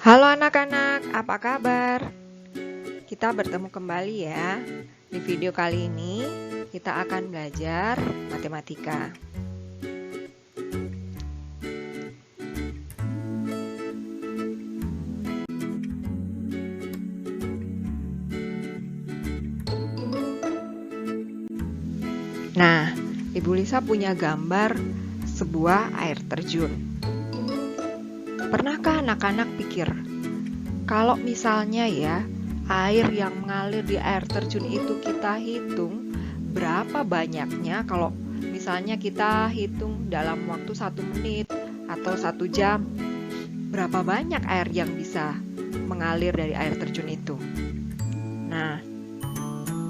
Halo anak-anak, apa kabar? Kita bertemu kembali ya. Di video kali ini kita akan belajar matematika. Nah, Ibu Lisa punya gambar sebuah air terjun. Pernahkah anak-anak pikir, kalau misalnya ya, air yang mengalir di air terjun itu kita hitung, berapa banyaknya kalau misalnya kita hitung dalam waktu 1 menit atau 1 jam, berapa banyak air yang bisa mengalir dari air terjun itu? Nah,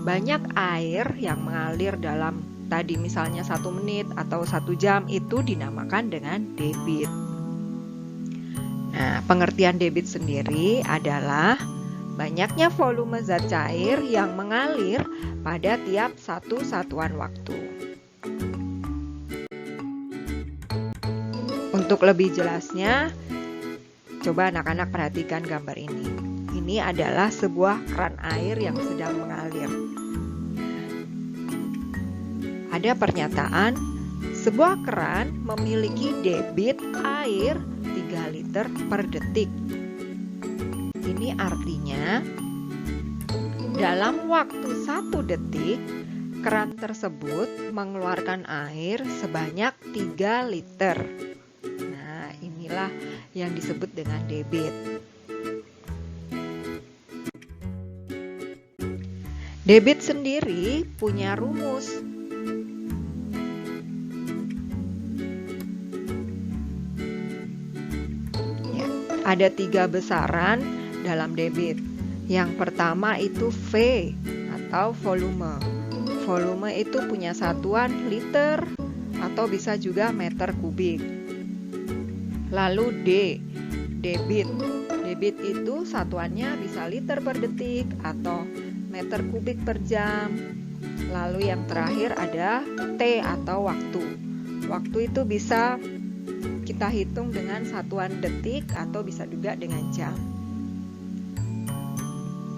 banyak air yang mengalir dalam tadi misalnya 1 menit atau 1 jam itu dinamakan dengan debit. Nah, pengertian debit sendiri adalah banyaknya volume zat cair yang mengalir pada tiap satu satuan waktu. Untuk lebih jelasnya, coba anak-anak perhatikan gambar ini. Ini adalah sebuah keran air yang sedang mengalir. Ada pernyataan, sebuah keran memiliki debit air 3 liter per detik. Ini artinya, dalam waktu 1 detik, keran tersebut mengeluarkan air sebanyak 3 liter. Nah, inilah yang disebut dengan debit. Debit sendiri punya rumus. Ada 3 besaran dalam debit. Yang pertama itu V atau volume. Volume itu punya satuan liter atau bisa juga meter kubik. Lalu D, debit. Debit itu satuannya bisa liter per detik atau meter kubik per jam. Lalu yang terakhir ada T atau waktu. Waktu itu bisa kita hitung dengan satuan detik atau bisa juga dengan jam.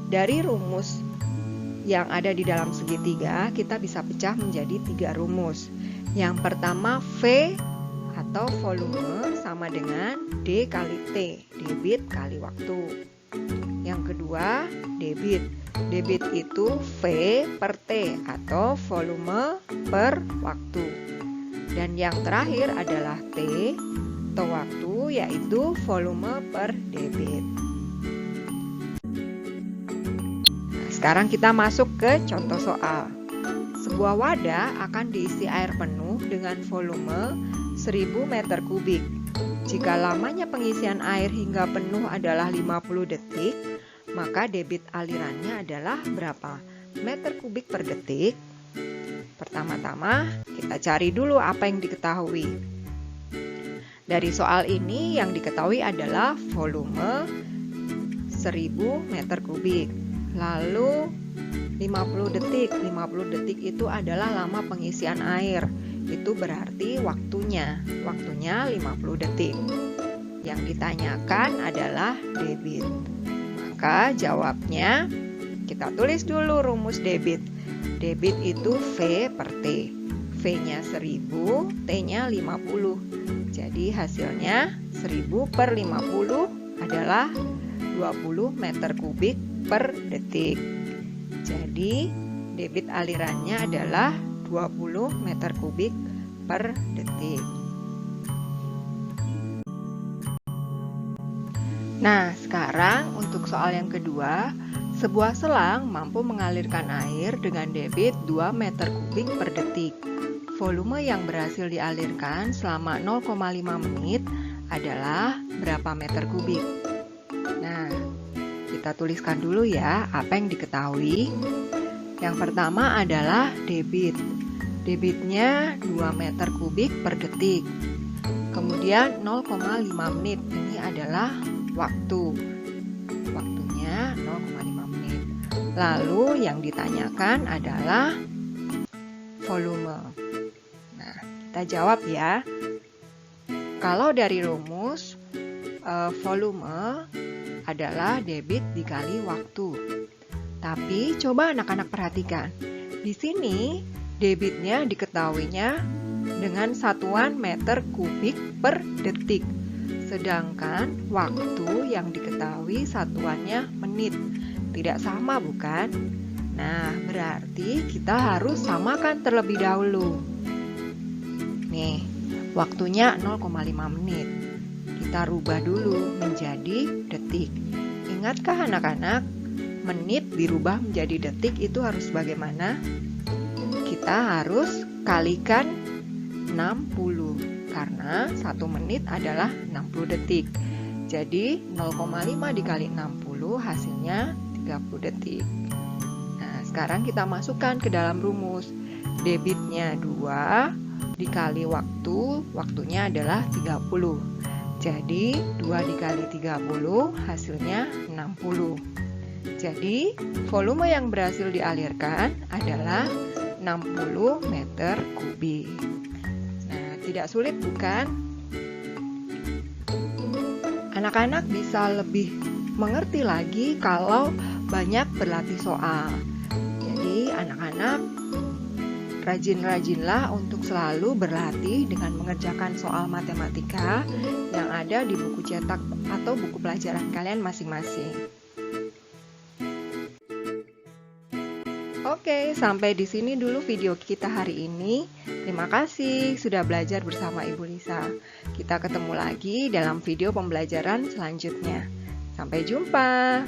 Dari rumus yang ada di dalam segitiga, kita bisa pecah menjadi 3 rumus. Yang pertama V atau volume sama dengan D kali T, debit kali waktu. Yang kedua debit. Debit itu V per T atau volume per waktu. Dan yang terakhir adalah T atau waktu, yaitu volume per debit. Nah, sekarang kita masuk ke contoh soal. Sebuah wadah akan diisi air penuh dengan volume 1000 meter kubik. Jika lamanya pengisian air hingga penuh adalah 50 detik, maka debit alirannya adalah berapa meter kubik per detik? Pertama-tama, kita cari dulu apa yang diketahui. Dari soal ini yang diketahui adalah volume 1000 meter kubik. Lalu 50 detik. 50 detik itu adalah lama pengisian air. Itu berarti waktunya. Waktunya 50 detik. Yang ditanyakan adalah debit. Maka jawabnya kita tulis dulu rumus debit. Debit itu V per T. V-nya 1000, T-nya 50. Jadi hasilnya 1000 per 50 adalah 20 meter kubik per detik. Jadi debit alirannya adalah 20 meter kubik per detik. Nah, sekarang untuk soal yang kedua, sebuah selang mampu mengalirkan air dengan debit 2 meter kubik per detik. Volume yang berhasil dialirkan selama 0,5 menit adalah berapa meter kubik? Nah, kita tuliskan dulu ya apa yang diketahui. Yang pertama adalah debit. Debitnya 2 meter kubik per detik. Kemudian 0,5 menit, ini adalah waktu. Waktunya 0,5 menit. Lalu yang ditanyakan adalah volume. Nah, kita jawab ya. Kalau dari rumus volume adalah debit dikali waktu. Tapi coba anak-anak perhatikan. Di sini debitnya diketahuinya dengan satuan meter kubik per detik. Sedangkan waktu yang diketahui satuannya menit. Tidak sama, bukan? Nah, berarti kita harus samakan terlebih dahulu. Nih, waktunya 0,5 menit. Kita rubah dulu menjadi detik. Ingatkah anak-anak, menit dirubah menjadi detik itu harus bagaimana? Kita harus kalikan 60, karena 1 menit adalah 60 detik. Jadi 0,5 dikali 60 hasilnya 30 detik. Nah, sekarang kita masukkan ke dalam rumus. Debitnya 2 dikali waktu, waktunya adalah 30. Jadi 2 dikali 30 hasilnya 60. Jadi volume yang berhasil dialirkan adalah 60 meter kubik. Nah, tidak sulit bukan? Anak-anak bisa lebih mengerti lagi kalau banyak berlatih soal. Jadi anak-anak rajin-rajinlah untuk selalu berlatih dengan mengerjakan soal matematika yang ada di buku cetak atau buku pelajaran kalian masing-masing. Oke, sampai di sini dulu video kita hari ini. Terima kasih sudah belajar bersama Ibu Lisa. Kita ketemu lagi dalam video pembelajaran selanjutnya. Sampai jumpa.